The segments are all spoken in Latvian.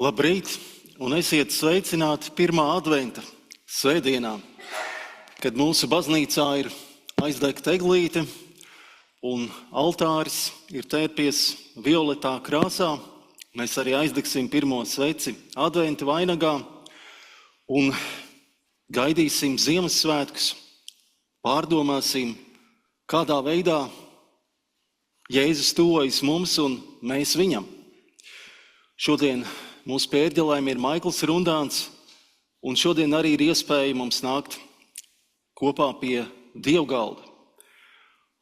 Labrīt, un esiet sveicināti pirmā adventa svētdienā, kad mūsu baznīcā ir aizdegta eglīte un altāris ir tērpies violetā krāsā. Mēs arī aizdegsim pirmo sveci adventa vainagā un gaidīsim Ziemassvētkus, pārdomāsim, kādā veidā Jēzus tuvojas mums un mēs viņam. Šodien mūsu pērģelēm ir Maikls Rundāns, un šodien arī ir iespēja mums nākt kopā pie dievgalda.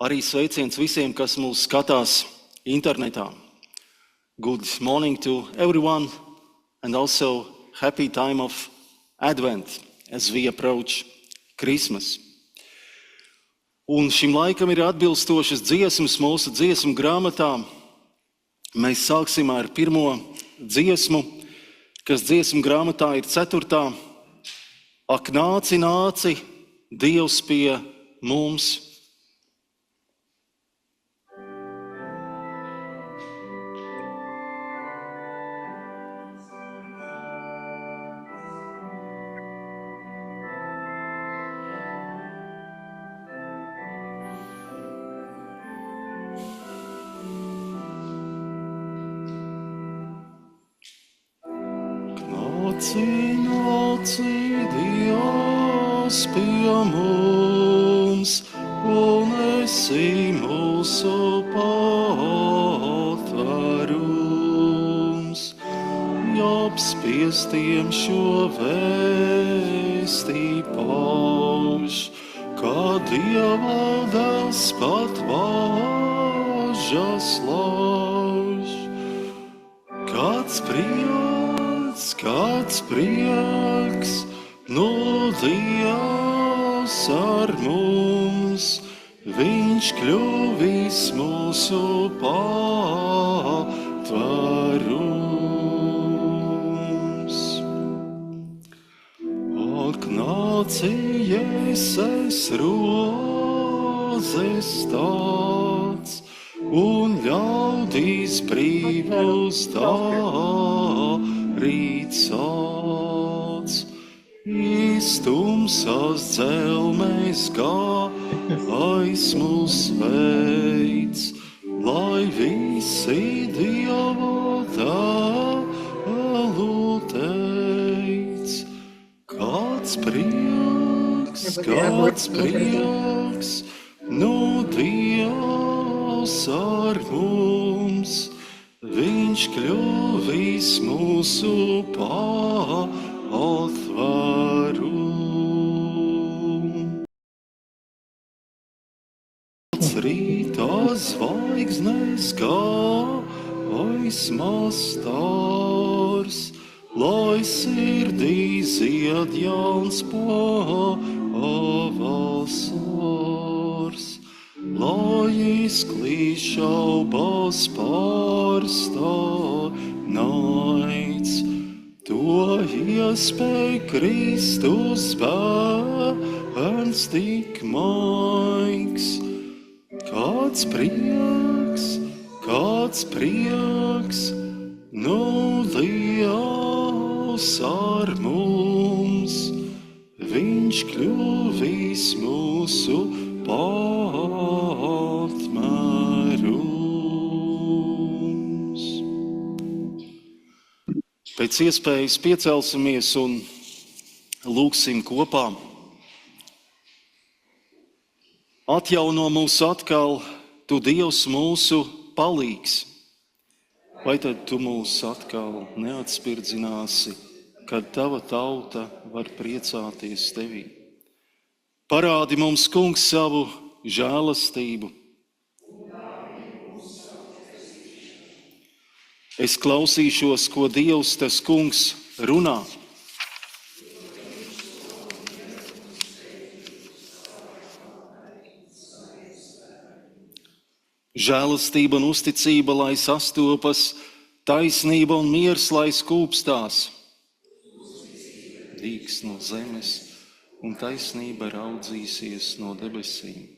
Arī sveiciens visiem, kas mūs skatās internetā. Good morning to everyone, and also happy time of Advent as we approach Christmas. Un šim laikam ir atbilstošas dziesmas mūsu dziesmu grāmatā. Mēs sāksim ar pirmo dziesmu, kas dziesmu grāmatā ir 4. Ak, nāci, nāci, Dievs pie mums. Nāci, Dievs pie mums, un esi mūsu patvērums. Apspiestiem šo vēsti pauž, kā Dieva dēls pat vāžas lauž. Kāds prieks, nu Dievs ar mums, viņš kļuvis mūsu patvērums. Ak, nāci, Jēzus rozes tāds, un ļaudīs brīvus darīt sāc. Iztumsās dzelmēs gaismu sveic, lai visi Dieva tēlu teic. Kāds prieks, nu Dievs ar mums, viņš kļuvis mūsu patvērums. Rītā zvaigznes gaismas stars, lai sirdī zied jauns pavasars. Lai izklīst šaubās pārstāv naids, to iespēj Kristus bērns tik maigs. Kāds prieks, nu Dievs ar mums, viņš kļuvis mūsu patvērums. Pēc iespējas piecelsimies un lūgsim kopā. Atjauno mūs atkal, tu Dievs mūsu palīgs. Vai tad tu mūs atkal neatspirdzināsi, kad tava tauta var priecāties tevī? Parādi mums, Kungs, savu žēlastību. Es klausīšos, ko Dievs, tas Kungs, runā. Žēlastība un uzticība, lai sastopas, taisnība un miers, lai skūpstās. Dīgs no zemes un taisnība raudzīsies no debesīm.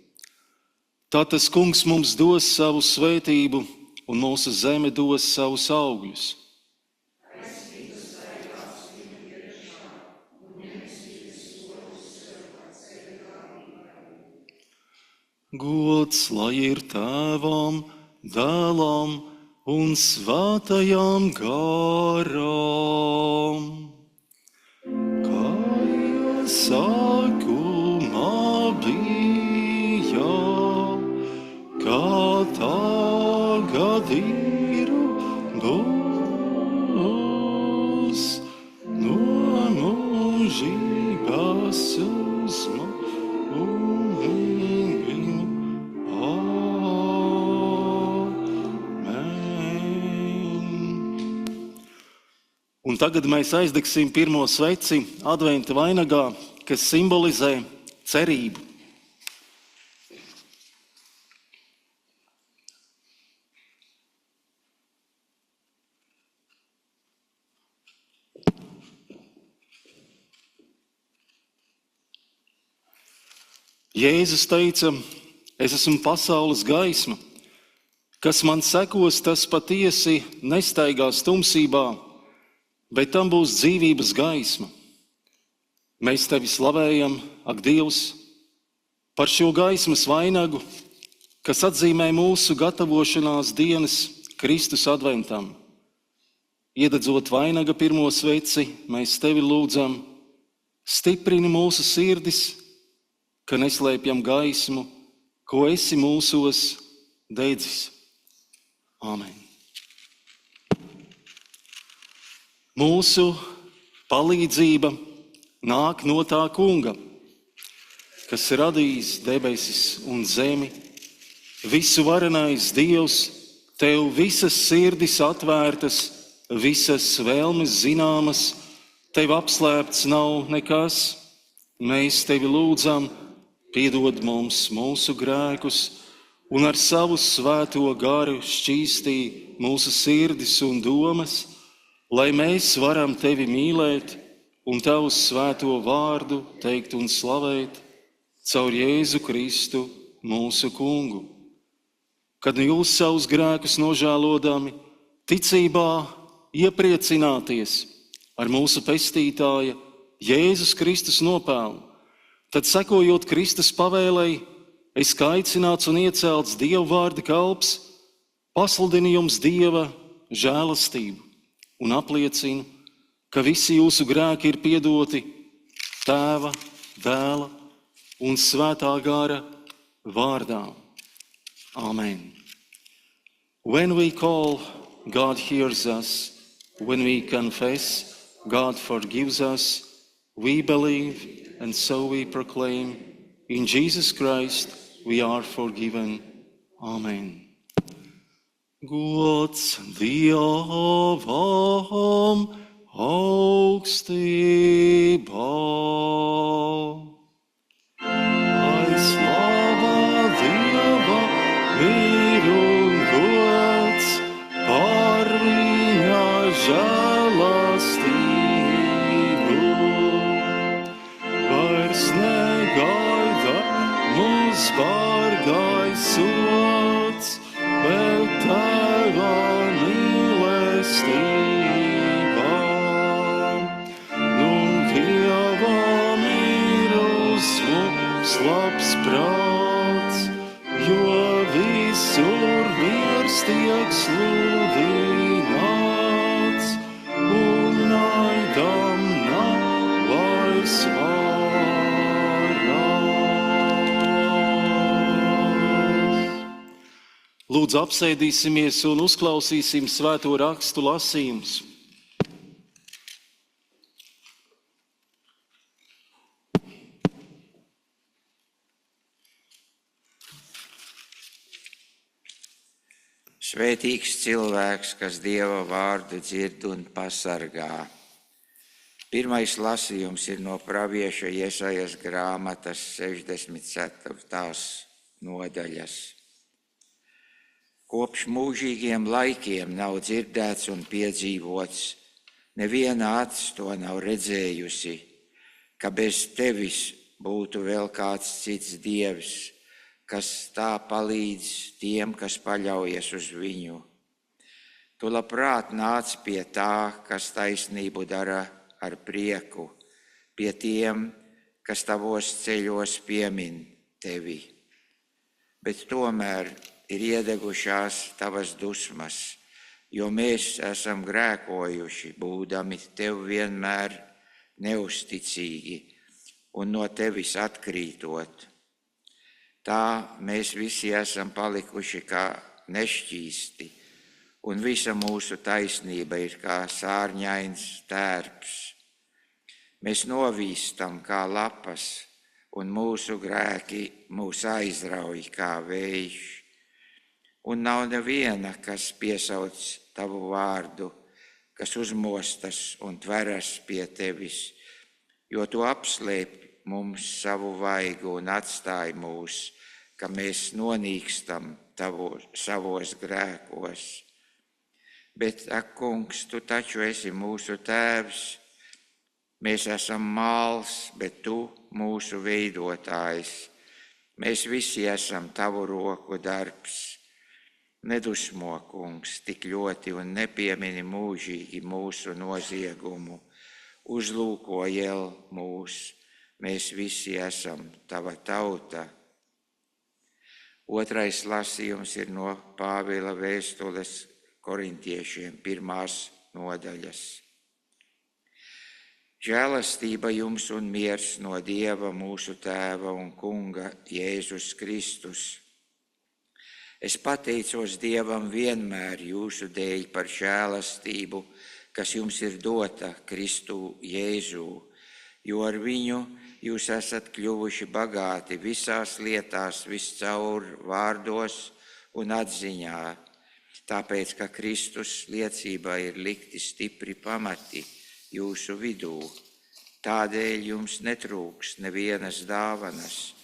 Tā tas Kungs mums dos savu svētību un mūsu zeme dos savus augļus. Gods, lai ir Tēvam, Dēlam un Svētajam garam. Kā jau sākumā bija, kā tagad ir būs, no mūžības uz Un tagad mēs aizdegsim pirmo sveci adventa vainagā, kas simbolizē cerību. Jēzus teica, es esmu pasaules gaisma. Kas man sekos, tas patiesi nestaigās tumsībā, bet tam būs dzīvības gaisma. Mēs tevi slavējam, ak Dievs, par šo gaismas vainagu, kas atzīmē mūsu gatavošanās dienas Kristus adventam. Iededzot vainaga pirmo sveci, mēs tevi lūdzam, stiprini mūsu sirdis, ka neslēpjam gaismu, ko esi mūsos dedzis. Āmen. Mūsu palīdzība nāk no tā Kunga, kas radījis debesis un zemi. Visu varenais Dievs, tev visas sirdis atvērtas, visas vēlmes zināmas, tev apslēpts nav nekas. Mēs tevi lūdzam, piedod mums mūsu grēkus un ar savu svēto garu šķīstī mūsu sirdis un domas, lai mēs varam tevi mīlēt un tavu svēto vārdu teikt un slavēt caur Jēzu Kristu, mūsu Kungu. Kad jūs savus grēkus nožēlodami, ticībā iepriecināties ar mūsu pestītāja Jēzus Kristus nopelnu, tad sekojot Kristus pavēlei, es kā aicināts un iecelts Dieva vārda kalps, pasludinu jums Dieva žēlastību un apliecinu, ka visi jūsu grēki ir piedoti Tēva, Dēla un Svētā gara vārdā. Amen. When we call, God hears us. When we confess, God forgives us. We believe, and so we proclaim, in Jesus Christ we are forgiven. Amen. Gods Dievam augstībā, lai slava Dieva ir un gods par viņa žēlastību. Vairs negaida mūs bargais sods, vēl Tēva mīlestība. Nu Dievam ir uz mums labs prāts, jo visur miers tiek sludināts, un Lūdzu, apsēdīsimies un uzklausīsim svēto rakstu lasījumus. Svētīgs cilvēks, kas Dieva vārdu dzird un pasargā. Pirmais lasījums ir no pravieša Jesajas grāmatas 64. nodaļas. Kopš mūžīgiem laikiem nav dzirdēts un piedzīvots, neviena acis to nav redzējusi, ka bez tevis būtu vēl kāds cits dievs, kas tā palīdz tiem, kas paļaujas uz viņu. Tu labprāt nāc pie tā, kas taisnību dara ar prieku, pie tiem, kas tavos ceļos piemin tevi. Bet tomēr ir iedegušās tavas dusmas, jo mēs esam grēkojuši, būdami tev vienmēr neusticīgi un no tevis atkrītot. Tā mēs visi esam palikuši kā nešķīsti, un visa mūsu taisnība ir kā sārņains tērps. Mēs novīstam kā lapas, un mūsu grēki mūs aizrauj kā vējš. Un nav neviena, kas piesauc tavu vārdu, kas uzmostas un tveras pie tevis, jo tu apslēp mums savu vaigu un atstāj mūs, ka mēs nonīkstam savos grēkos. Bet, ak, kungs, tu taču esi mūsu tēvs, mēs esam māls, bet tu mūsu veidotājs. Mēs visi esam tavu roku darbs. Nedusmo, kungs, tik ļoti un nepiemini mūžīgi mūsu noziegumu. Uzlūko jēl mūs. Mēs visi esam tava tauta. Otrais lasījums ir no Pāvila vēstules korintiešiem 1. nodaļas. Žēlastība jums un miers no Dieva mūsu Tēva un Kunga Jēzus Kristus. Es pateicos Dievam vienmēr jūsu dēļ par žēlastību, kas jums ir dota Kristu Jēzū, jo ar viņu jūs esat kļuvuši bagāti visās lietās, viscaur vārdos un atziņā, tāpēc, ka Kristus liecībā ir likti stipri pamati jūsu vidū. Tādēļ jums netrūks nevienas dāvanas,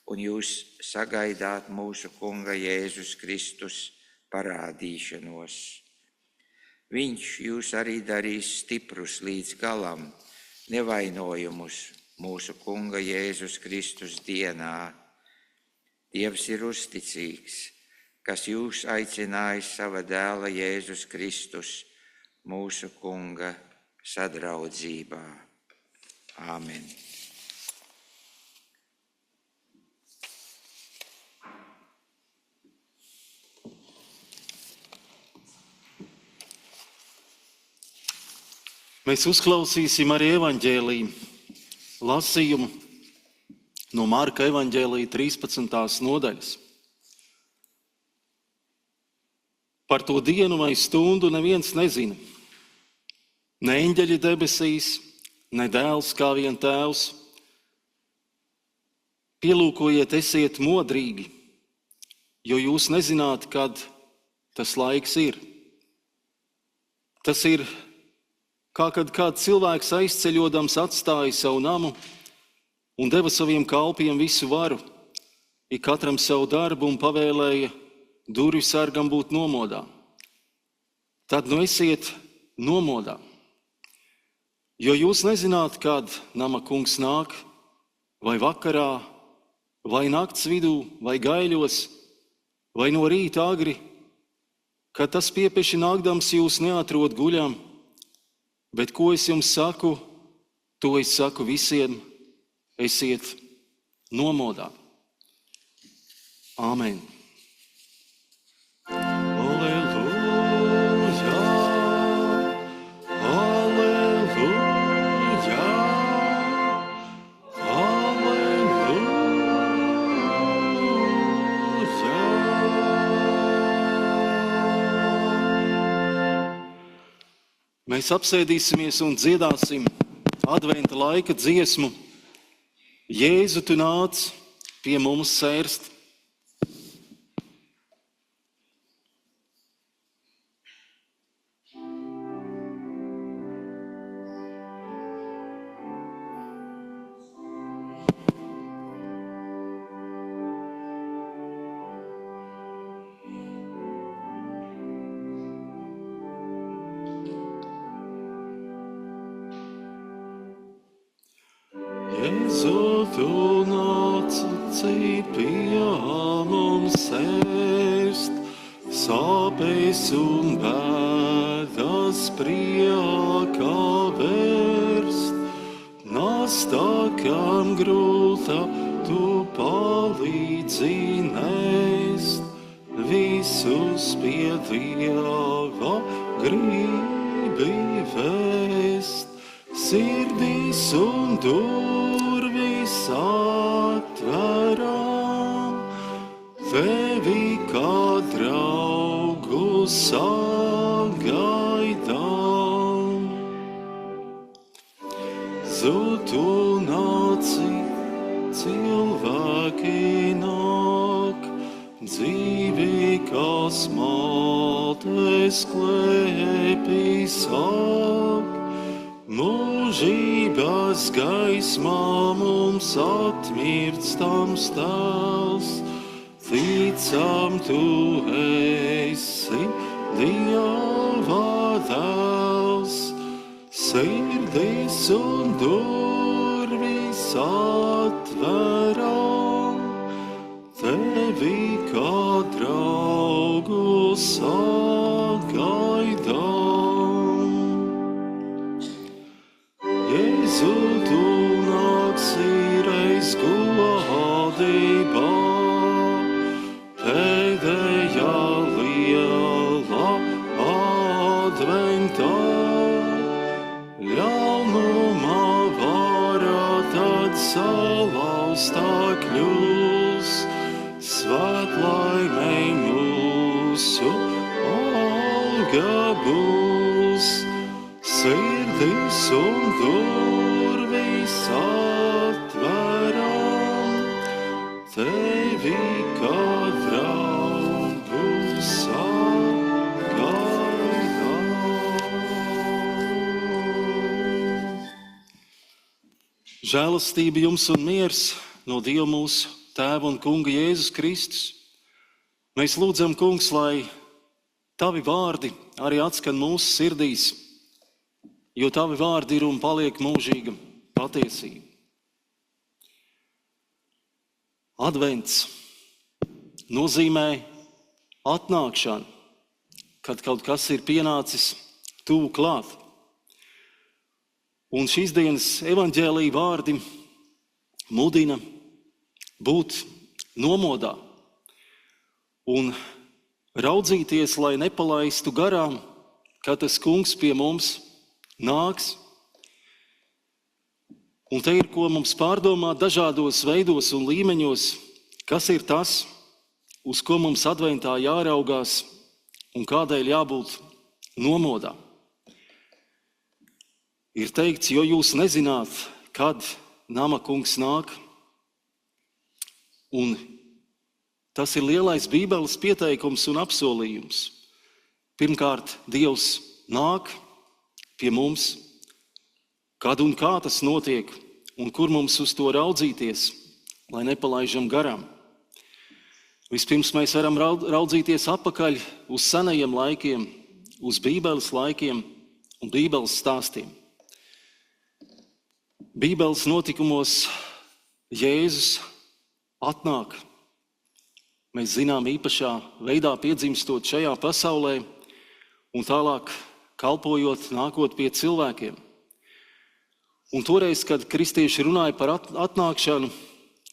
un jūs sagaidāt mūsu Kunga Jēzus Kristus parādīšanos. Viņš jūs arī darīs stiprus līdz galam, nevainojumus mūsu Kunga Jēzus Kristus dienā. Dievs ir uzticīgs, kas jūs aicinājis sava dēla Jēzus Kristus mūsu Kunga sadraudzībā. Āmen. Mēs uzklausīsim arī evaņģēliju lasījumu no Marka evaņģēlija 13. nodaļas. Par to dienu vai stundu neviens nezina. Ne eņģeļi debesīs, ne dēls kā vien tēvs. Pielūkojiet, esiet modrīgi, jo jūs nezināt, kad tas laiks ir. Tas ir, kā kad kāds cilvēks aizceļodams atstāja savu namu un deva saviem kalpiem visu varu, ik katram savu darbu un pavēlēja durvju sargam būt nomodā. Tad nu esiet nomodā, jo jūs nezināt, kad nama kungs nāk, vai vakarā, vai nakts vidū, vai gaiļos, vai no rīta agri, kad tas piepeši nākdams jūs neatrod guļam. Bet ko es jums saku, to es saku visiem, esiet nomodā. Āmen. Mēs apsēdīsimies un dziedāsim adventa laika dziesmu. Jēzu, tu nāc pie mums sērst. Jēzu, tu nāc pie mums sērst, sāpes un bēdas priekā vērst. Nasta, kam grūta, tu palīdzi nest, visus pie Dieva gribi vest. Sirdis un durvis atveram, tevi kā draugu sagaidām. Tu nāci, cilvēki nāk, dzīvi kā smaltes klēpī sāk. Mūžības gaismā mums atmirstams tēls, ticam tu esi Dieva dēls. Sirdis un durvis atveram, tevi kā draugu sagaidām. Jēzu, tu nāksi reiz godībā, pēdējā lielā adventā. Ļaunumā vara tad salauztā kļūs, svētlaimei mūsu alga būs. Sirdis un durvis atveram, tevi kā draugu sagaidām. Žēlastība jums un miers no Dieva mūsu Tēva un Kunga Jēzus Kristus. Mēs lūdzam, Kungs, lai tavi vārdi arī atskan mūsu sirdīs, jo tavi vārdi ir un paliek mūžīga patiesība. Advents nozīmē atnākšanu, kad kaut kas ir pienācis tuvu klāt. Un šīs dienas evaņģēlija vārdi mudina būt nomodā un raudzīties, lai nepalaistu garām, kad tas Kungs pie mums nāks. Un te ir ko mums pārdomāt dažādos veidos un līmeņos, kas ir tas, uz ko mums adventā jāraugās un kādēļ jābūt nomodā. Ir teikts, jo jūs nezināt, kad nama kungs nāk. Un tas ir lielais Bībeles pieteikums un apsolījums. Pirmkārt, Dievs nāk pie mums, kad un kā tas notiek, un kur mums uz to raudzīties, lai nepalaižam garām. Vispirms mēs varam raudzīties atpakaļ uz senajiem laikiem, uz Bībeles laikiem un Bībeles stāstiem. Bībeles notikumos Jēzus atnāk. Mēs zinām īpašā veidā piedzimstot šajā pasaulē un tālāk kalpojot, nākot pie cilvēkiem. Un toreiz, kad kristieši runāja par atnākšanu,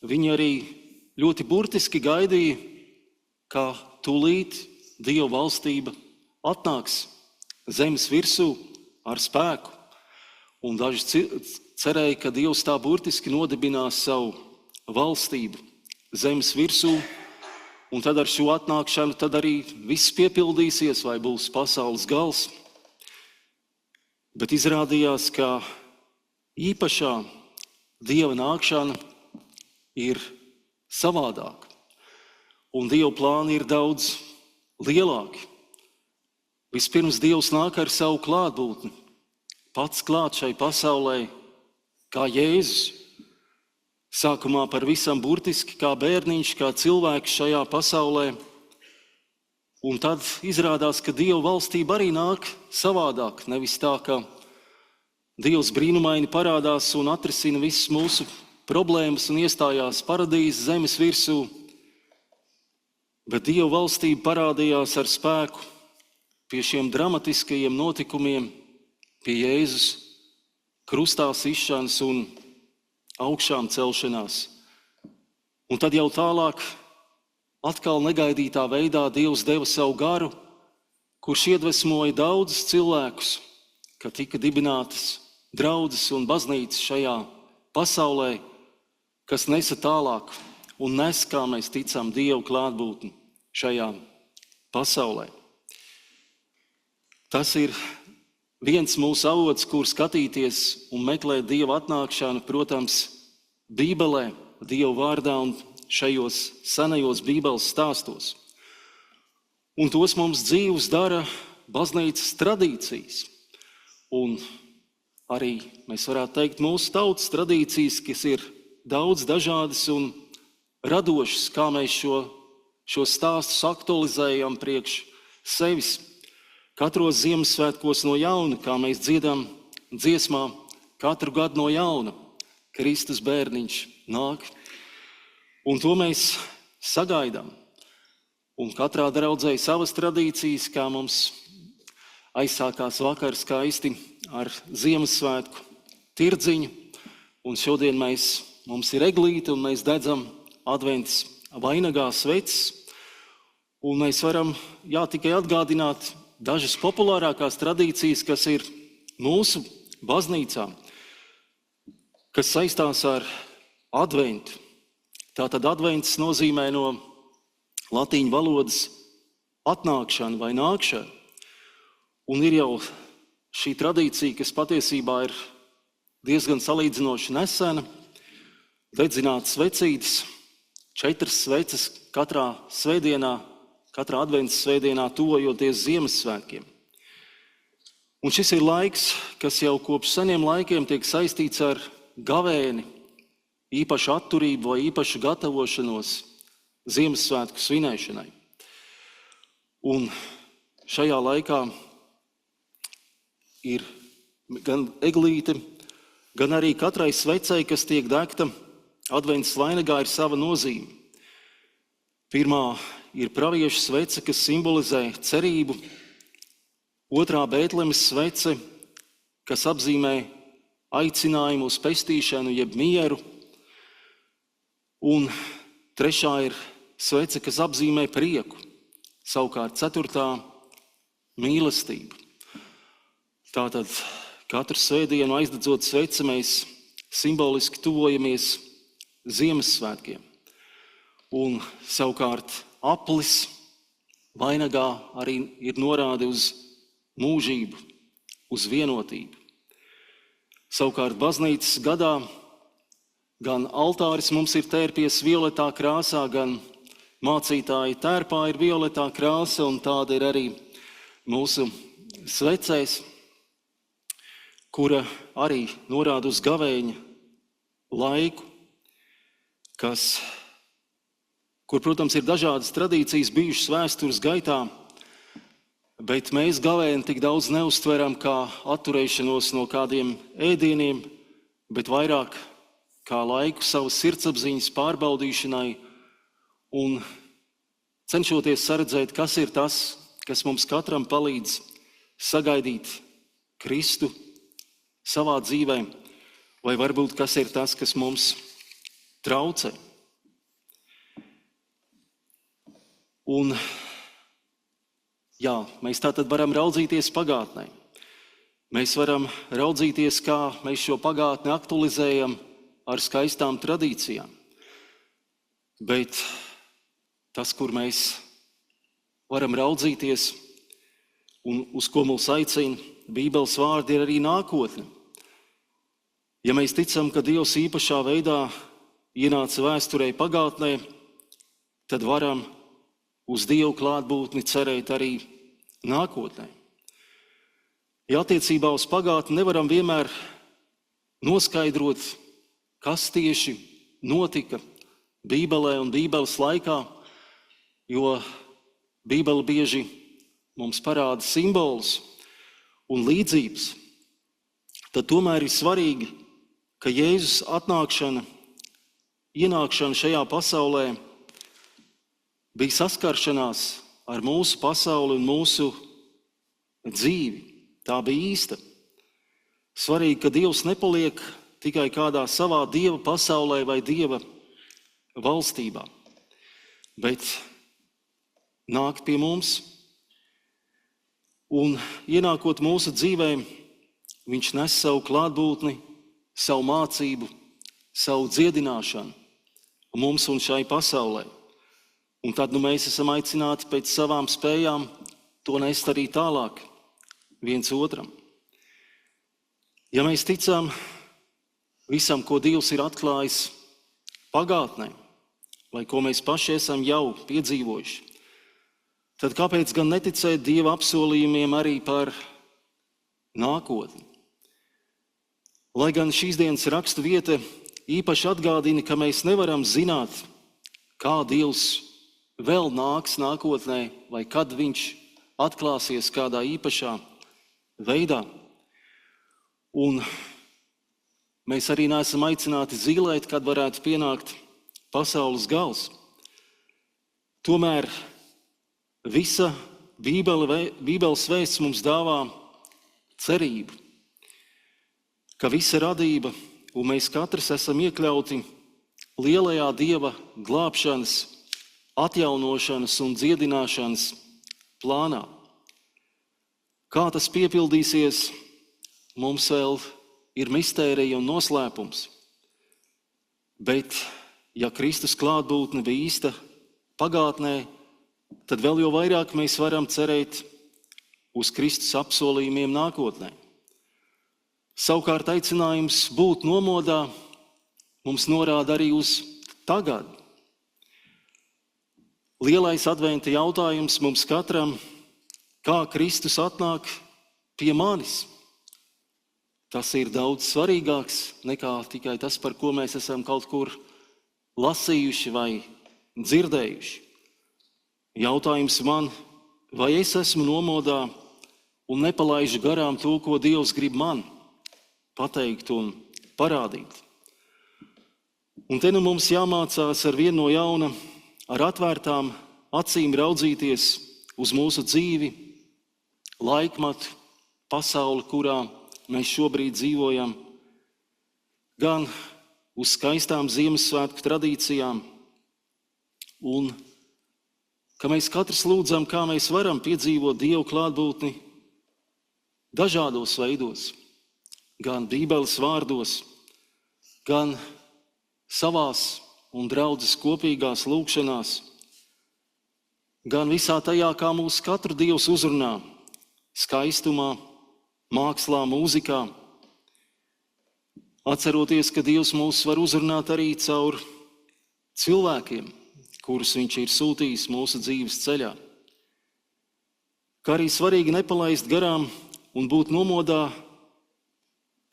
viņi arī ļoti burtiski gaidīja, ka tūlīt Dieva valstība atnāks zemes virsū ar spēku. Un daži cerēja, ka Dievs tā burtiski nodibinās savu valstību zemes virsū, un tad ar šo atnākšanu tad arī viss piepildīsies vai būs pasaules gals. Bet izrādījās, ka īpašā Dieva nākšana ir savādāka. Un Dieva plāni ir daudz lielāki. Vispirms Dievs nāk ar savu klātbūtni, pats klāt šai pasaulē, kā Jēzus. Sākumā pavisam burtiski kā bērniņš, kā cilvēks šajā pasaulē. Un tad izrādās, ka Dieva valstība arī nāk savādāk. Nevis tā, ka Dievs brīnumaini parādās un atrisina visas mūsu problēmas un iestājās paradīzes zemes virsū. Bet Dieva valstība parādījās ar spēku pie šiem dramatiskajiem notikumiem, pie Jēzus krustā sišanas un augšām celšanās. Un tad jau tālāk, atkal negaidītā veidā Dievs deva savu garu, kurš iedvesmoja daudzus cilvēkus, ka tika dibinātas draudzes un baznīcas šajā pasaulē, kas nesa tālāk un nes, kā mēs ticam, Dievu klātbūtni šajā pasaulē. Tas ir viens mūsu avots, kur skatīties un meklēt Dieva atnākšanu, protams, Bībelē, Dieva vārdā un šajos senajos Bībeles stāstos. Un tos mums dzīvus dara baznīcas tradīcijas. Un arī, mēs varētu teikt, mūsu tautas tradīcijas, kas ir daudz dažādas un radošas, kā mēs šos stāstus aktualizējam priekš sevis. Katros Ziemassvētkos no jauna, kā mēs dziedam dziesmā, katru gadu no jauna Kristus bērniņš nāk. Un to mēs sagaidām. Un katrā draudzē savas tradīcijas, kā mums aizsākās vakar skaisti ar Ziemassvētku tirdziņu. Un šodien mums ir eglīte un mēs dedzam adventas vainagā sveces. Un mēs varam tikai atgādināt dažas populārākās tradīcijas, kas ir mūsu baznīcā, kas saistās ar adventu. Tātad advents nozīmē no latīņu valodas atnākšanu vai nākšanu. Un ir jau šī tradīcija, kas patiesībā ir diezgan salīdzinoši nesena, dedzināt svecītes, 4 sveces katrā svētdienā, katrā adventas svētdienā tuvojoties Ziemassvētkiem. Un šis ir laiks, kas jau kopš seniem laikiem tiek saistīts ar gavēni, īpašu atturību vai īpašu gatavošanos Ziemassvētku svinēšanai. Un šajā laikā ir gan eglīte, gan arī katrai svecei, kas tiek degta adventas vainagā, ir sava nozīme. Pirmā ir praviešu svece, kas simbolizē cerību. Otrā Bētlemes svece, kas apzīmē aicinājumu uz pestīšanu, jeb mieru. Un trešā ir svece, kas apzīmē prieku. Savukārt 4. mīlestību. Tātad katru svētdienu aizdedzot sveci, mēs simboliski tuvojamies Ziemassvētkiem. Un savukārt aplis vainagā arī ir norāde uz mūžību, uz vienotību. Savukārt baznīcas gadā gan altāris mums ir tērpies violetā krāsā, gan mācītāja tērpā ir violetā krāsa, un tāda ir arī mūsu svecēs, kura arī norāda uz gavēņa laiku, kur, protams, ir dažādas tradīcijas bijušas vēstures gaitā, bet mēs gavēni tik daudz neuztveram kā atturēšanos no kādiem ēdieniem, bet vairāk kā laiku savas sirdsapziņas pārbaudīšanai un cenšoties saredzēt, kas ir tas, kas mums katram palīdz sagaidīt Kristu savā dzīvē, vai varbūt kas ir tas, kas mums traucē. Un mēs tātad varam raudzīties pagātnē. Mēs varam raudzīties, kā mēs šo pagātni aktualizējam ar skaistām tradīcijām. Bet tas, kur mēs varam raudzīties un uz ko mūs aicina Bībeles vārdi ir arī nākotne. Ja mēs ticam, ka Dievs īpašā veidā ienāca vēsturē pagātnē, tad varam uz Dievu klātbūtni cerēt arī nākotnē. Ja attiecībā uz pagātni nevaram vienmēr noskaidrot, kas tieši notika Bībelē un Bībeles laikā, jo Bībele bieži mums parāda simbolus un līdzības, tad tomēr ir svarīgi, ka Jēzus ienākšana šajā pasaulē bija saskaršanās ar mūsu pasauli un mūsu dzīvi. Tā bija īsta. Svarīgi, ka Dievs nepaliek tikai kādā savā Dieva pasaulē vai Dieva valstībā, bet nāk pie mums un ienākot mūsu dzīvēm, viņš nes savu klātbūtni, savu mācību, savu dziedināšanu mums un šai pasaulē. Un tad mēs esam aicināti pēc savām spējām to nest arī tālāk viens otram. Ja mēs ticam visam, ko Dievs ir atklājis pagātnē, vai ko mēs paši esam jau piedzīvojuši, tad kāpēc gan neticēt Dieva apsolījumiem arī par nākotni? Lai gan šīs dienas rakstu vieta īpaši atgādina, ka mēs nevaram zināt, kā Dievs vēl nāks nākotnē, vai kad viņš atklāsies kādā īpašā veidā. Un mēs arī neesam aicināti zīlēt, kad varētu pienākt pasaules gals. Tomēr visa Bībeles vēsts mums dāvā cerību, ka visa radība un mēs katrs esam iekļauti lielajā Dieva glābšanas, atjaunošanas un dziedināšanas plānā. Kā tas piepildīsies, mums vēl ir mistērija un noslēpums. Bet, ja Kristus klātbūtne bija īsta pagātnē, tad vēl jau vairāk mēs varam cerēt uz Kristus apsolījumiem nākotnē. Savukārt aicinājums būt nomodā mums norāda arī uz tagad. Lielais adventa jautājums mums katram, kā Kristus atnāk pie manis. Tas ir daudz svarīgāks nekā tikai tas, par ko mēs esam kaut kur lasījuši vai dzirdējuši. Jautājums man, vai es esmu nomodā un nepalaižu garām to, ko Dievs grib man pateikt un parādīt. Un te nu mums jāmācās ar vienu no jauna, ar atvērtām acīm raudzīties uz mūsu dzīvi, laikmatu, pasauli, kurā mēs šobrīd dzīvojam, gan uz skaistām Ziemassvētku tradīcijām, un ka mēs katrs lūdzam, kā mēs varam piedzīvot Dievu klātbūtni dažādos veidos, gan Bībeles vārdos, gan savās un draudzes kopīgās lūgšanās, gan visā tajā, kā mūs katru Dievs uzrunā, skaistumā, mākslā, mūzikā. Atceroties, ka Dievs mūs var uzrunāt arī caur cilvēkiem, kurus viņš ir sūtījis mūsu dzīves ceļā. Kā arī svarīgi nepalaist garām un būt nomodā,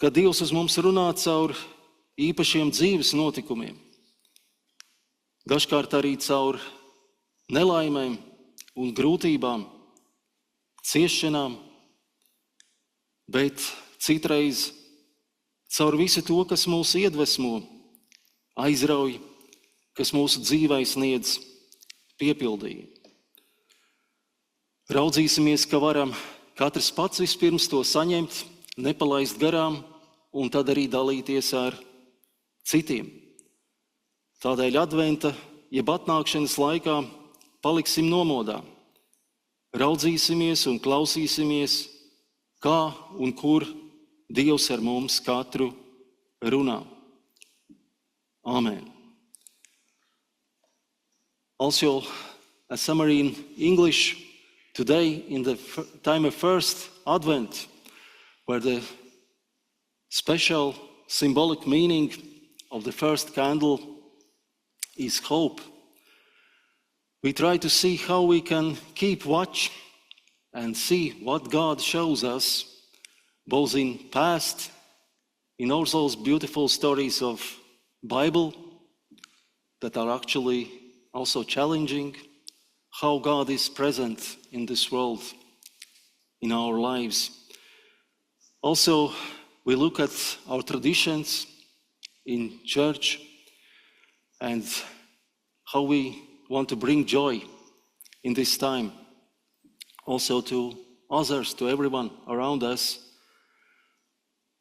ka Dievs uz mums runā caur īpašiem dzīves notikumiem. Dažkārt arī caur nelaimēm un grūtībām, ciešanām, bet citreiz caur visu to, kas mūs iedvesmo, aizrauj, kas mūsu dzīvē sniedz piepildījumu. Raudzīsimies, ka varam katrs pats vispirms to saņemt, nepalaist garām un tad arī dalīties ar citiem. Tādēļ adventa, jeb atnākšanas laikā paliksim nomodā. Raudzīsimies un klausīsimies, kā un kur Dievs ar mums katru runā. Amen. Also, a summary in English. Today, in the time of first Advent, where the special symbolic meaning of the first candle is hope. We try to see how we can keep watch and see what God shows us, both in past, in all those beautiful stories of Bible that are actually also challenging, how God is present in this world, in our lives. Also, we look at our traditions in church and how we want to bring joy in this time, also to others, to everyone around us.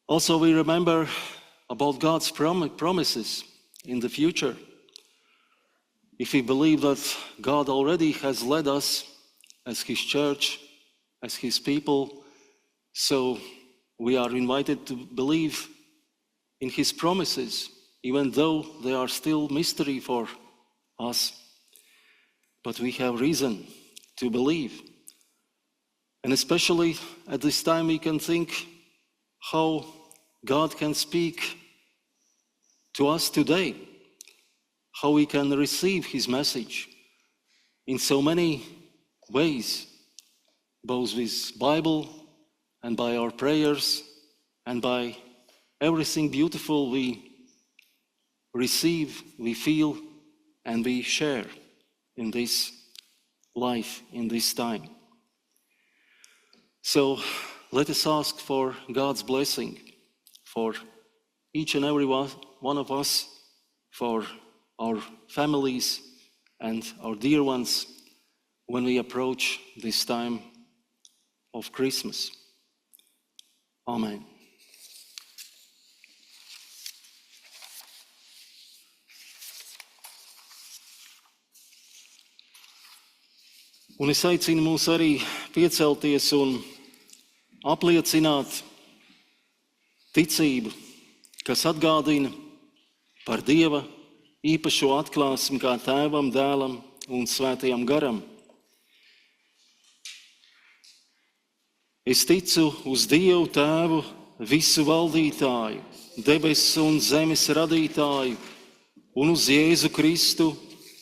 Also, we remember about God's promises in the future. If we believe that God already has led us as His church, as His people, so we are invited to believe in His promises, even though they are still mystery for us. But we have reason to believe. And especially at this time we can think how God can speak to us today, how we can receive His message in so many ways, both with Bible and by our prayers and by everything beautiful we receive, we feel, and we share in this life, in this time. So let us ask for God's blessing for each and every one of us, for our families and our dear ones when we approach this time of Christmas. Amen. Un es aicinu mūs arī piecelties un apliecināt ticību, kas atgādina par Dieva īpašo atklāsmi kā Tēvam, Dēlam un Svētajam Garam. Es ticu uz Dievu Tēvu, visu valdītāju, debesu un zemes radītāju, un uz Jēzu Kristu,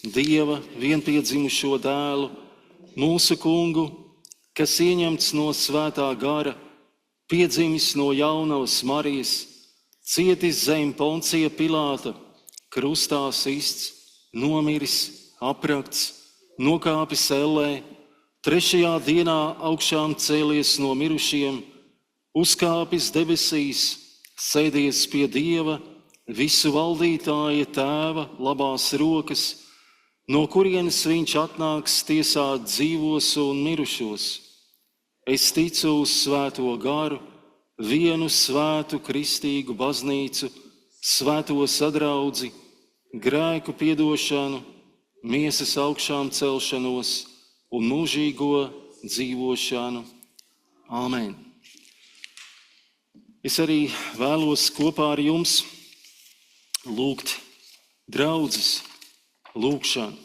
Dieva vienpiedzimušo dēlu, mūsu kungu, kas ieņemts no Svētā Gara, piedzimis no jaunavas Marijas, cietis zem Poncija Pilāta, krustā sists, nomiris, aprakts, nokāpis ellē, trešajā dienā augšām cēlies no mirušiem, uzkāpis debesīs, sēdies pie Dieva, visu valdītāja Tēva labās rokas, no kurienes viņš atnāks tiesāt dzīvos un mirušos. Es ticu uz Svēto Garu, vienu svētu kristīgu baznīcu, svēto sadraudzi, grēku piedošanu, miesas augšām celšanos un mūžīgo dzīvošanu. Āmen. Es arī vēlos kopā ar jums lūgt draudzes lūgšanu.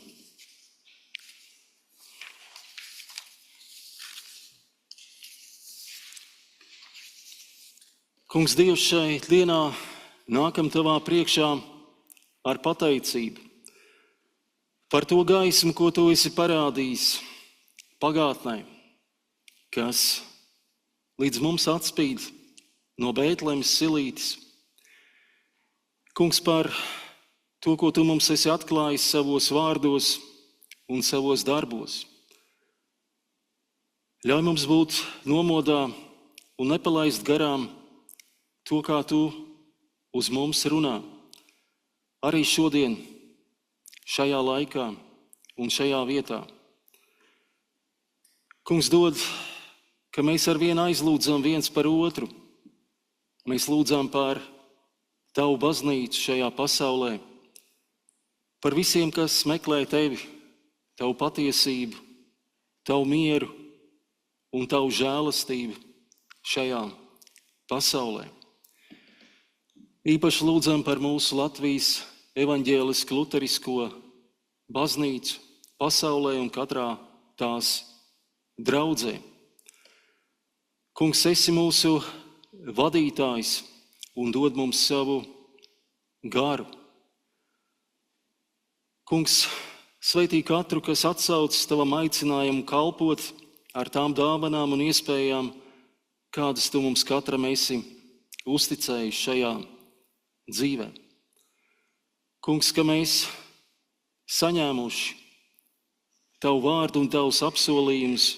Kungs, Dievs, šai dienā nākam Tavā priekšā ar pateicību par to gaismu, ko Tu esi parādījis pagātnē, kas līdz mums atspīd no Bētlemes silītes. Kungs, par to, ko Tu mums esi atklājis savos vārdos un savos darbos. Ļauj mums būt nomodā un nepalaist garām to, kā Tu uz mums runā. Arī šodien, šajā laikā un šajā vietā. Kungs, dod, ka mēs arvien aizlūdzam viens par otru. Mēs lūdzam par Tavu baznīcu šajā pasaulē, par visiem, kas meklē Tevi, Tavu patiesību, Tavu mieru un Tavu žēlastību šajā pasaulē. Īpaši lūdzam par mūsu Latvijas evaņģēlisku luterisko baznīcu pasaulē un katrā tās draudzē. Kungs, esi mūsu vadītājs un dod mums savu garu. Kungs, sveitī katru, kas atsaucas tavam aicinājumu kalpot ar tām dāvanām un iespējām, kādas tu mums katram esi uzticējis šajā dzīvē. Kungs, ka mēs saņēmuši tavu vārdu un tavus apsolījumus,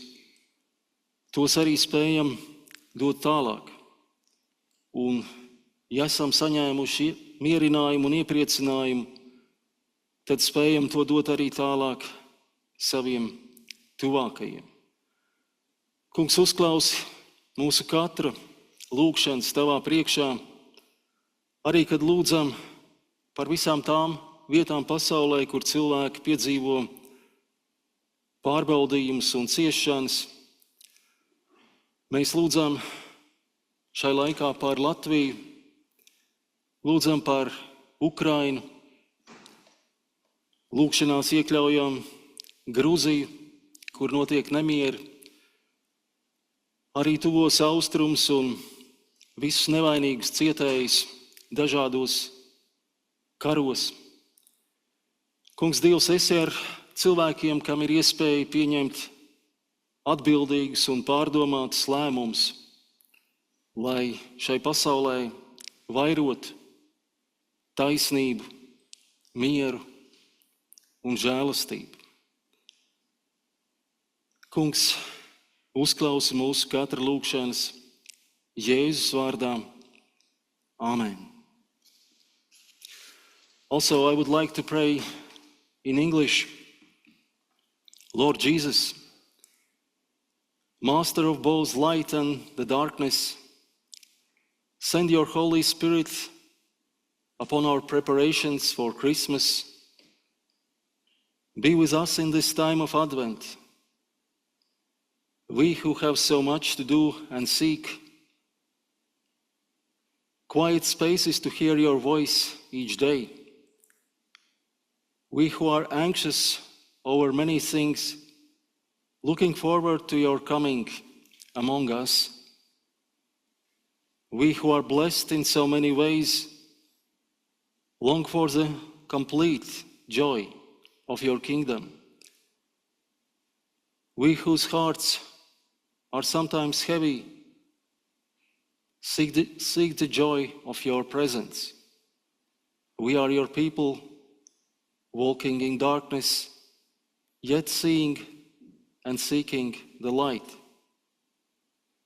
tos arī spējam dot tālāk. Un, ja esam saņēmuši mierinājumu un iepriecinājumu, tad spējam to dot arī tālāk saviem tuvākajiem. Kungs, uzklausi mūsu katra lūgšanas tavā priekšā, arī kad lūdzam par visām tām vietām pasaulē, kur cilvēki piedzīvo pārbaudījumus un ciešanas. Mēs lūdzam šai laikā par Latviju, lūdzam par Ukrainu, lūgšanās iekļaujam Gruziju, kur notiek nemieri, arī tuvos austrums un visus nevainīgus cietējus dažādos karos. Kungs, Dievs, esi ar cilvēkiem, kam ir iespēja pieņemt atbildīgus un pārdomātus lēmumus, lai šai pasaulē vairot taisnību, mieru un žēlastību. Kungs, uzklausi mūsu katra lūgšanas Jēzus vārdā. Amen. Also, I would like to pray in English. Lord Jesus, Master of both light and the darkness, send your Holy Spirit upon our preparations for Christmas. Be with us in this time of Advent. We who have so much to do and seek quiet spaces to hear your voice each day. We who are anxious over many things, looking forward to your coming among us. We who are blessed in so many ways, long for the complete joy of your kingdom. We whose hearts are sometimes heavy, seek the joy of your presence. We are your people, walking in darkness, yet seeing and seeking the light.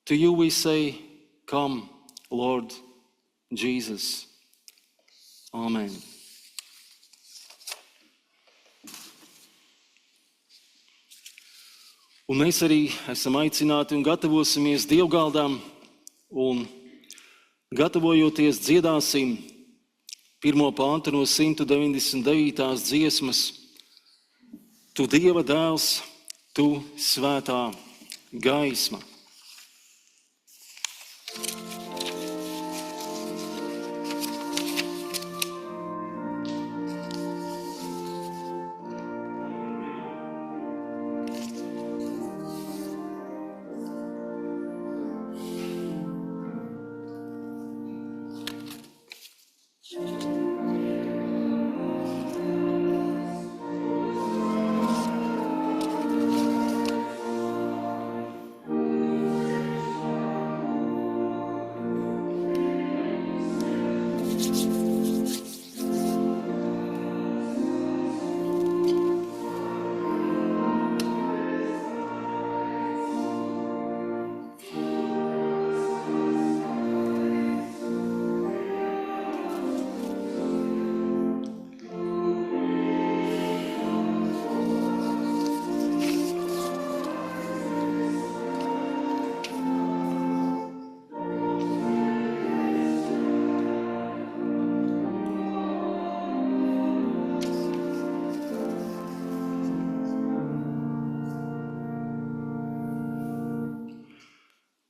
To you we say, come, Lord Jesus. Amen. Un mēs arī esam aicināti un gatavosimies dievgaldām, un gatavojoties dziedāsim 1. pāntu no 199. dziesmas. Tu Dieva dēls, tu svētā gaisma.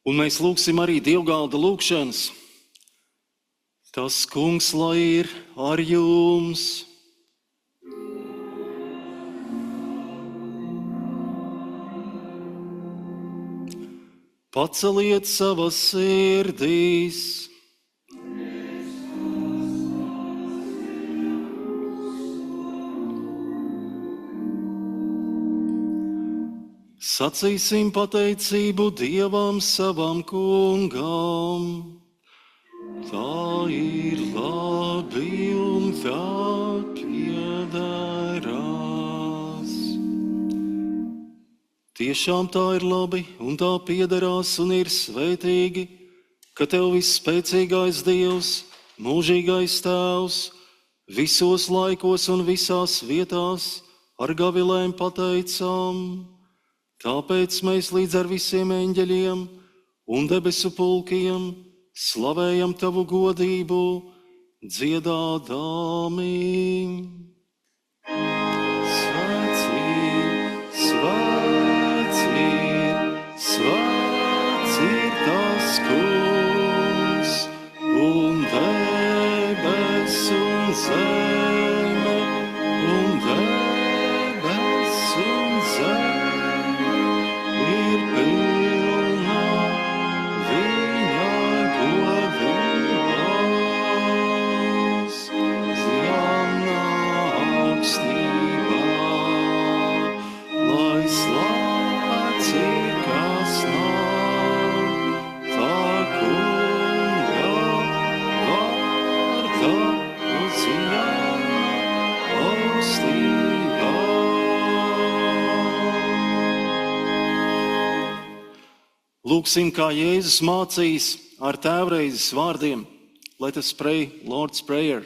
Un mēs lūgsim arī dievgalda lūgšanas. Tas Kungs lai ir ar jums. Paceliet savas sirdīs. Sacīsim pateicību Dievam savam kungam. Tā ir labi un tā piederās. Tiešām tā ir labi un tā piederās un ir svētīgi, ka Tev visspēcīgais Dievs, mūžīgais Tēvs, visos laikos un visās vietās ar gavilēm pateicām. Tāpēc mēs līdz ar visiem eņģeļiem un debesu pulkiem slavējam Tavu godību, dziedādami. Svēts ir tas Kungs, un debes un zeme, un debes un zeme ir pilna viņa godības. Ziemā augstībā, lai slāpts ir kas nav, tā kunga vārdā uz Ziemā augstībā. Lūksim, kā Jēzus mācījis ar tēvreizes vārdiem. Let us pray Lord's Prayer.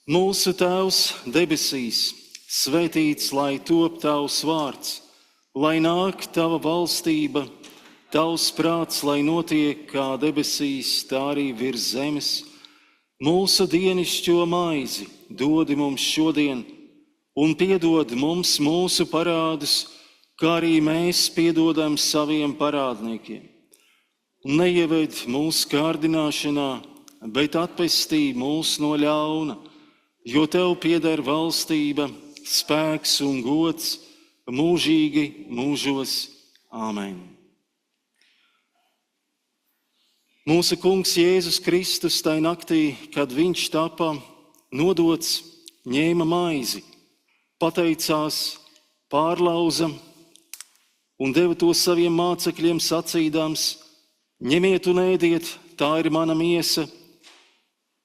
Mūsu Tēvs debesīs, svētīts lai top Tavs vārds, lai nāk Tava valstība, Tavs prāts, lai notiek kā debesīs, tā arī virs zemes. Mūsu dienascho maizi dodi mums šodien, un piedod mums mūsu parādus, kā arī mēs piedodam saviem parādniekiem. Neieved mūsu kārdināšanā, bet atpestī mūs no ļauna, jo Tev pieder valstība, spēks un gods mūžīgi mūžos. Āmen. Mūsu Kungs Jēzus Kristus tai naktī, kad viņš tapa nodots, ņēma maizi, pateicās, pārlauza un deva to saviem mācekļiem sacīdams: ņemiet un ēdiet, tā ir mana miesa,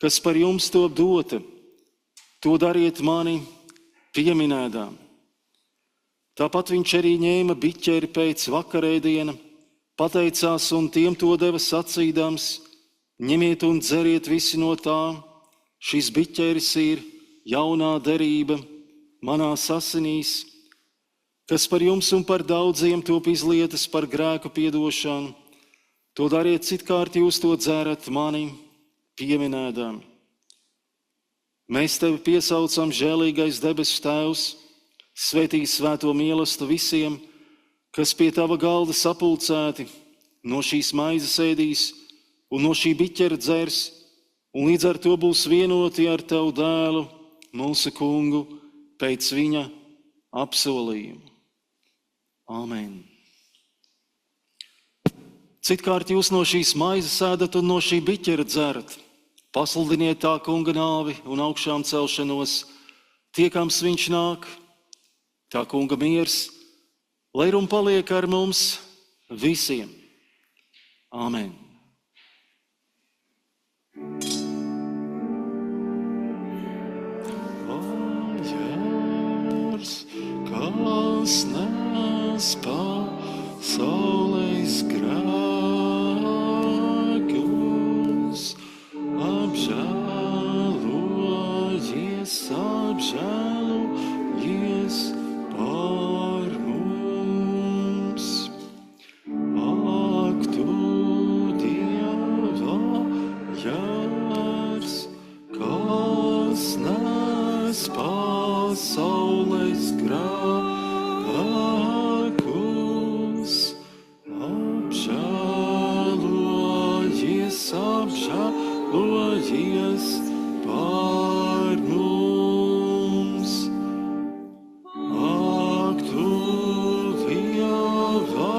kas par jums top dota. To dariet mani pieminēdām. Tāpat viņš arī ņēma biķeri pēc vakarēdiena, pateicās un tiem to deva sacīdams: ņemiet un dzeriet visi no tā, šis biķeris ir jaunā derība manās asinīs, kas par jums un par daudziem top izlietas par grēku piedošanu. To dariet citkārt, jūs to dzerat mani pieminēdām. Mēs Tevi piesaucam, žēlīgais debesu Tēvs, svētī svēto mīlestību visiem, kas pie Tava galda sapulcēti, no šīs maizes ēdīs un no šī biķera dzers, un līdz ar to būs vienoti ar Tavu dēlu, mūsu Kungu, pēc viņa apsolījuma. Āmen. Citkārt jūs no šīs maizes ēdat un no šī biķera dzerat. Pasludiniet tā kunga nāvi un augšām celšanos, tiekams viņš nāk, tā kunga miers, lai un paliek ar mums visiem. Āmen. Jērs, kas nes pasaules grēkus, apžēlojies par mums. Ak, Tu, Dieva jērs, kas nes pasaules grēkus, apžēlojies par mums. Ak, Tu, Dieva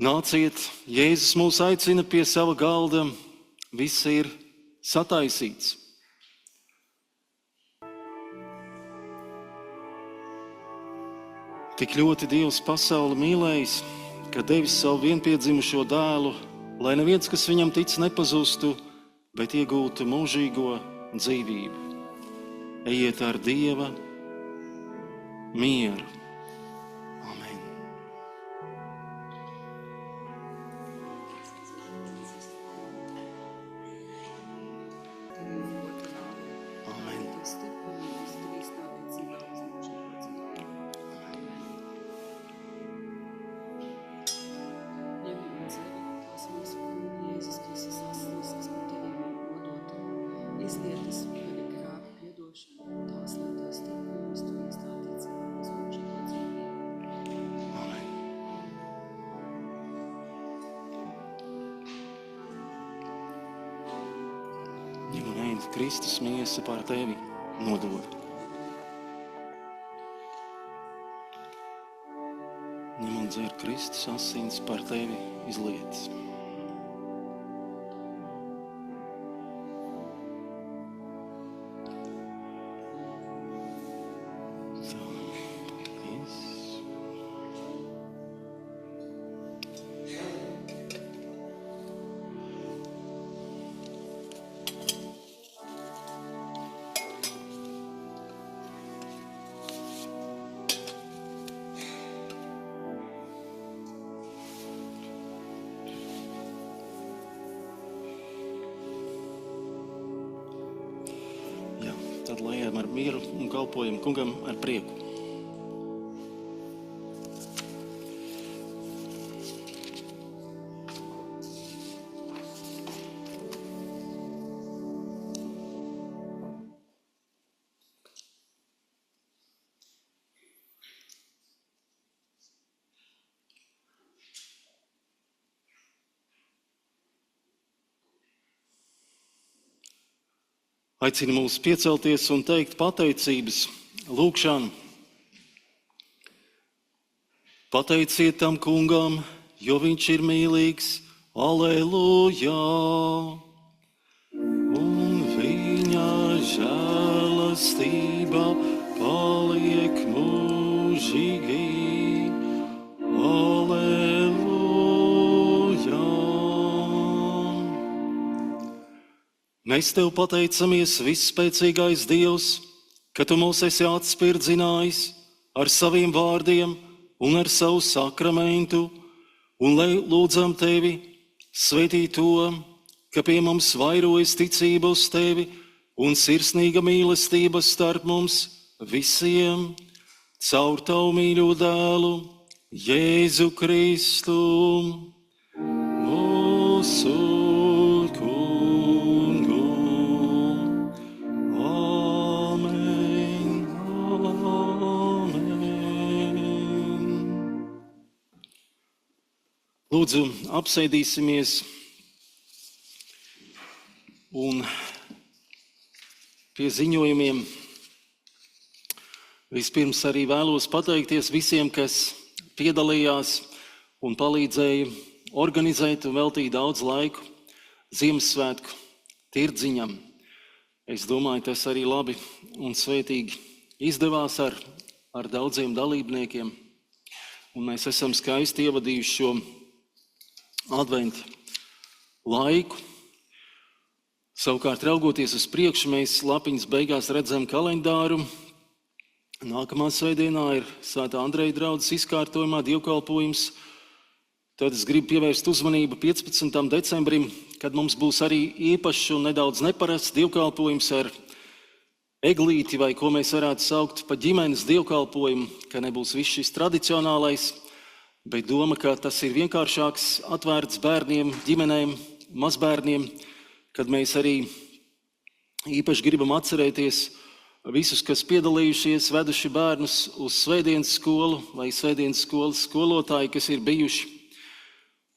Nāciet, Jēzus mūs aicina pie sava galda, viss ir sataisīts. Tik ļoti Dievs pasauli mīlējis, ka devis savu vienpiedzimušo dēlu, lai neviens, kas viņam tic, nepazustu, bet iegūtu mūžīgo dzīvību. Ejiet ar Dieva mieru. Amen. Amen. Ņem un ēd Kristus miesa par tevi nodod. Ņem un dzer Kristus asins par tevi izlietas. Tad lai ejam ar mieru un kalpojam kungam ar prieku. Aicinu mūs piecelties un teikt pateicības lūgšanu. Pateiciet tam kungam, jo viņš ir mīlīgs. Aleluja! Un viņa žēlastība paliek mūžīgi. Mēs tev pateicamies, visspēcīgais Dievs, ka tu mūs esi atspirdzinājis ar saviem vārdiem un ar savu sakramentu, un lūdzam tevi svētī to, ka pie mums vairojas ticība uz tevi un sirsnīga mīlestība starp mums visiem caur tavu mīļo dēlu, Jēzu Kristu, mūsu Lūdzu, apsēdīsimies un pie ziņojumiem. Vispirms arī vēlos pateikties visiem, kas piedalījās un palīdzēja organizēt un veltīt daudz laiku Ziemassvētku tirdziņam. Es domāju, tas arī labi un svētīgi izdevās ar daudziem dalībniekiem. Un mēs esam skaisti ievadījuši šo adventa laiku. Savukārt, raugoties uz priekšu, mēs lapiņas beigās redzam kalendāru. Nākamā svētdienā ir Svētā Andreja draudzes izkārtojumā dievkalpojums. Tad es gribu pievērst uzmanību 15. decembrim, kad mums būs arī īpašs un nedaudz neparasts dievkalpojums ar eglīti, vai ko mēs varētu saukt par ģimenes dievkalpojumu, ka nebūs viss šis tradicionālais, bet doma, ka tas ir vienkāršāks, atvērts bērniem, ģimenēm, mazbērniem, kad mēs arī īpaši gribam atcerēties visus, kas piedalījušies, veduši bērnus uz svētdienas skolu vai svētdienas skolas skolotāji, kas ir bijuši.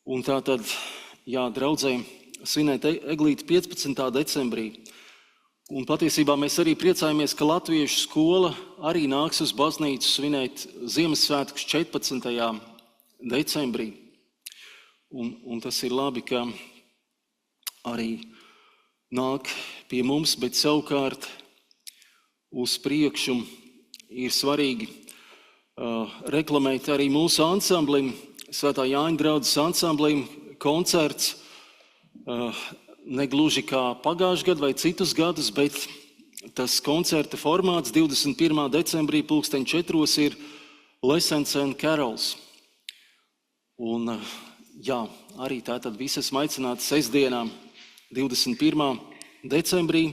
Un tā tad, draudzē svinēt eglīti 15. decembrī. Un patiesībā mēs arī priecājamies, ka latviešu skola arī nāks uz baznīcu svinēt Ziemassvētkus 14. decembrī. un tas ir labi, ka arī nāk pie mums, bet savukārt uz priekšu ir svarīgi reklamēt arī mūsu ansamblim, Svētā Jāņa draudzes ansamblim, koncerts, negluži kā pagājušajā gadā vai citus gadus, bet tas koncerta formāts 21. decembrī 2004 ir Lessons and Carols. Un jā, arī tātad visas aicinātas sestdienā 21. decembrī,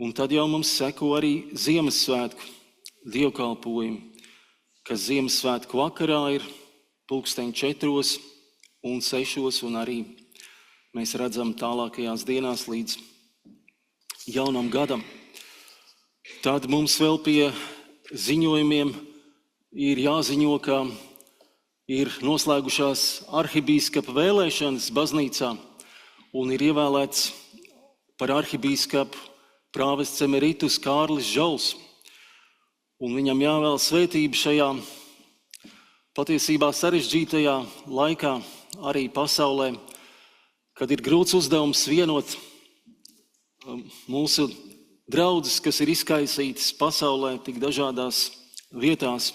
un tad jau mums seko arī Ziemassvētku dievkalpojumi, kas Ziemassvētku vakarā ir 4 un 6, un arī mēs redzam tālākajās dienās līdz jaunam gadam. Tad mums vēl pie ziņojumiem ir jāziņo, ka ir noslēgušās arhibīskapa vēlēšanas baznīcā un ir ievēlēts par arhibīskapu prāvests emeritus Kārlis Žauls. Un viņam jāvēl svētība šajā patiesībā sarežģītajā laikā arī pasaulē, kad ir grūts uzdevums vienot mūsu draudzes, kas ir izkaisītas pasaulē tik dažādās vietās.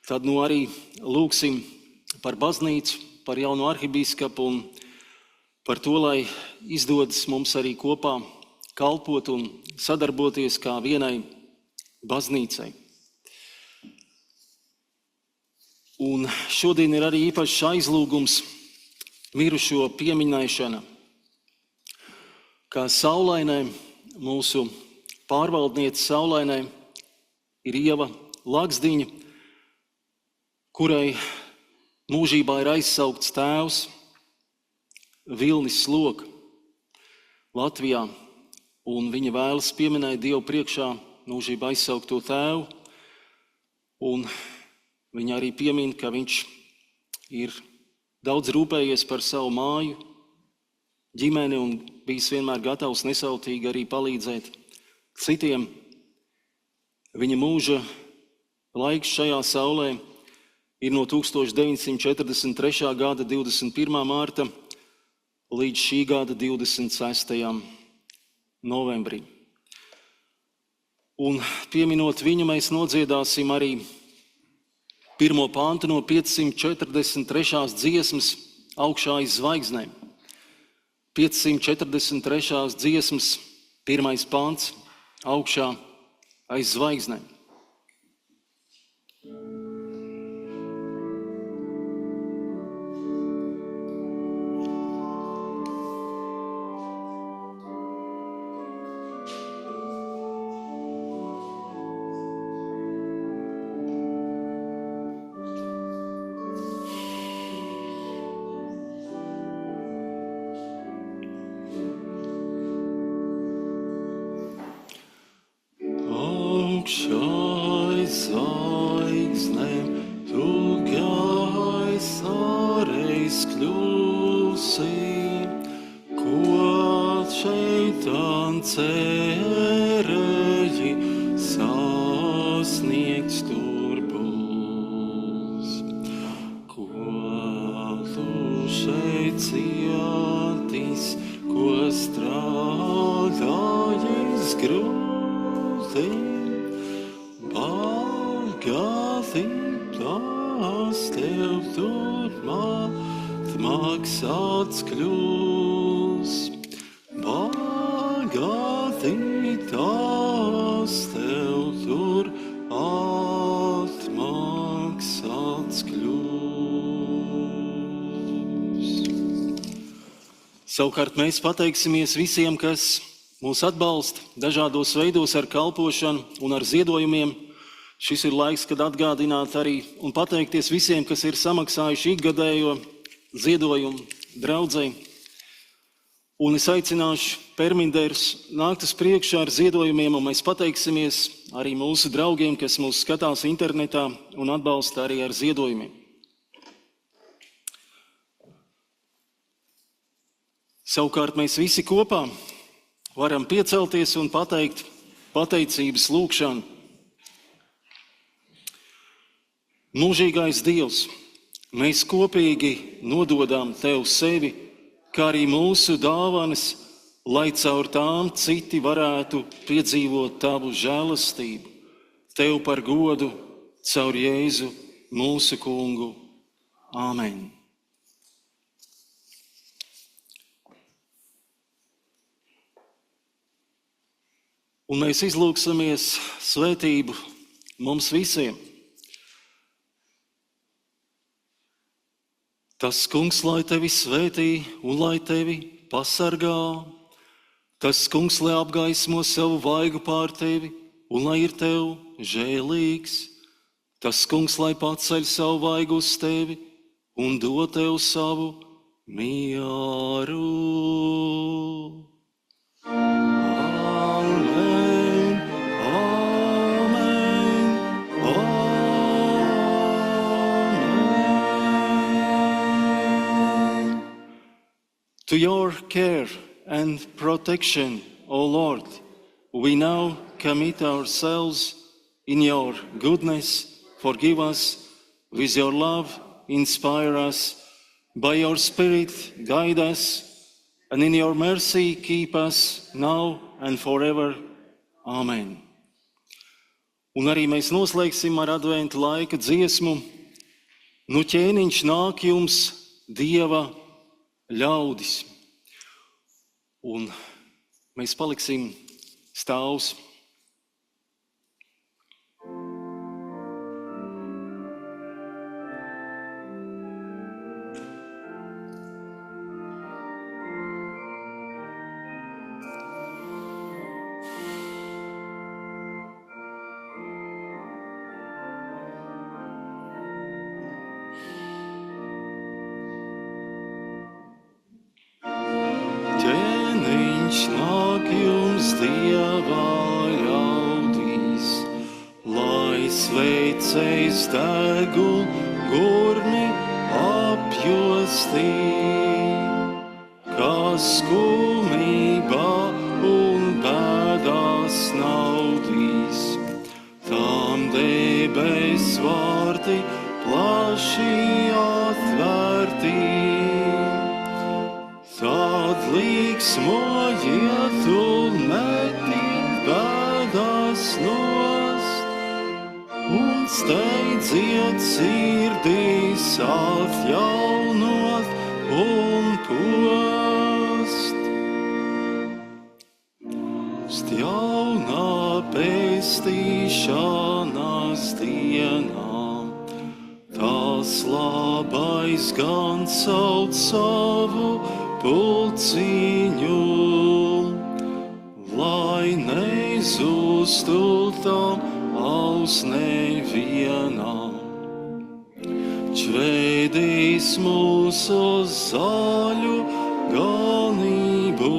Tad arī lūgsim par baznīcu, par jauno arhibīskapu un par to, lai izdodas mums arī kopā kalpot un sadarboties kā vienai baznīcai. Un šodien ir arī īpašs aizlūgums mirušo pieminēšana. Kā Saulainai, mūsu pārvaldniece Saulainai, ir Ieva Laksdiņa, kurai mūžībā ir aizsaukts tēvs Vilnis Sloka Latvijā, un viņa vēlas pieminēt Dievu priekšā mūžībā aizsaukto tēvu, un viņa arī piemin, ka viņš ir daudz rūpējies par savu māju, ģimeni un bijis vienmēr gatavs nesautīgi arī palīdzēt citiem. Viņa mūža laiks šajā saulē ir no 1943. gada 21. mārta līdz šī gada 26. novembrim. Un pieminot viņu, mēs nodziedāsim arī pirmo pāntu no 543. dziesmas Augšā aiz zvaigznēm. 543. dziesmas pirmais pāns Augšā aiz zvaigznēm. cerēji sasniegts tur būs. Ko tu šeit cietis, ko strādājis grūti, bagāti tās tev turpmāk maksāts kļūs. Bagāti tās tev tur atmaksāts kļūs. Savukārt mēs pateiksimies visiem, kas mūs atbalsta dažādos veidos ar kalpošanu un ar ziedojumiem. Šis ir laiks, kad atgādināt arī un pateikties visiem, kas ir samaksājuši ikgadējo ziedojumu draudzei. Un es aicināšu permindērus nākt uz priekšu ar ziedojumiem, un mēs pateiksimies arī mūsu draugiem, kas mūs skatās internetā un atbalsta arī ar ziedojumiem. Savukārt mēs visi kopā varam piecelties un pateikt pateicības lūgšanu. Mūžīgais Dievs, Mēs kopīgi nododam Tev sevi, kā arī mūsu dāvanas, lai caur tām citi varētu piedzīvot Tavu žēlastību. Tev par godu caur Jēzu mūsu Kungu. Āmen. Un mēs izlūgsimies svētību mums visiem. Tas Kungs, lai Tevi svētī un lai Tevi pasargā. Tas Kungs, lai apgaismo savu vaigu pār Tevi un lai ir Tev žēlīgs. Tas Kungs, lai paceļ savu vaigu uz Tevi un dod Tev savu mieru. Amen, amen, amen. To your care and protection, O Lord, we now commit ourselves in your goodness. Forgive us with your love, inspire us. By your Spirit, guide us, and in your mercy keep us now and forever. Amen. Un arī mēs noslēgsim ar adventu laika dziesmu. Nu ķēniņš nāk jums, Dieva ļaudis. Un mēs paliksim stāvus. Nāk jums, Dieva ļaudīs, lai sveicējs degul gurni apjostī, kas skumībā un bēdās naudīs. Tām debes vārti plaši atvērtī. Tad līksmojiet un metiet bēdās nost, un steidziet sirdīs atjaunot un post. Jaunā pestīšanās dienā, tās labais gan sauc savu pulciņu, lai nezustu tam aus nevienā. Čvedīs mūsu zaļu ganību,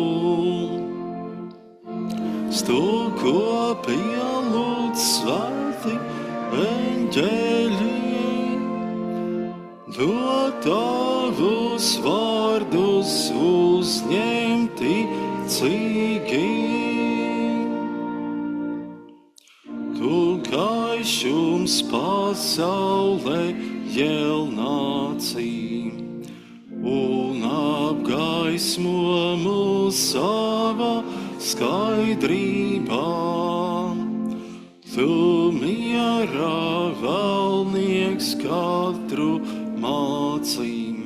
stuko pielūdz svēti eņģeļi, dod tavus vārdus uzņemti cīgi. Tu gaišums pasaulē jelnācīm un apgaismo mūs savā skaidrībā. Tu mierā valnieks katru mācīm,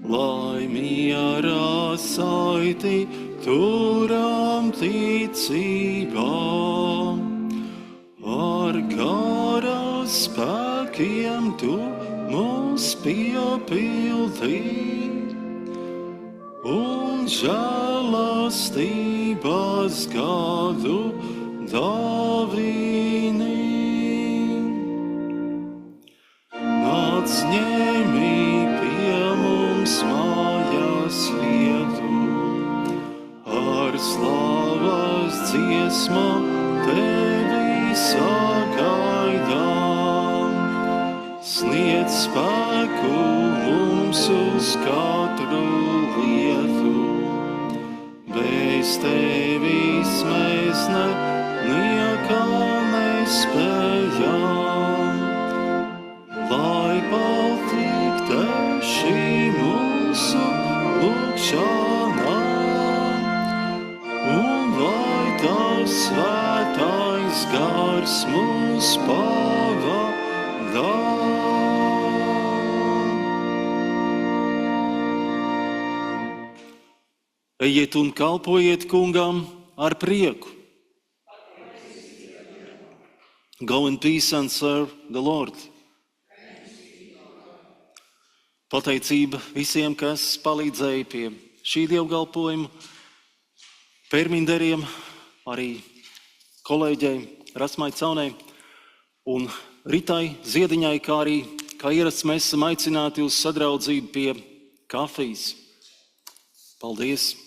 lai mierā saiti turam ticībā. Ar gara spēkiem tu mūs piepildī un žēlastības gadu dāvini. Nāc ņemī pie mums mājās vietu, ar slavas dziesmām tevi sagaidām. Sniedz spēku mums uz katru lietu, bez tevis mēs nekā nespējam, lai paltīk svētais gars mūs pavadā. Ejiet un kalpojiet kungam ar prieku. Go in peace and serve the Lord. Pateicība visiem, kas palīdzēja pie šī dievkalpojuma, Pērminderiem, arī kolēģei Rasmai Caunei un Ritai Ziediņai, kā arī, kā ierasts, mēs esam aicināti uz sadraudzību pie kafijas. Paldies!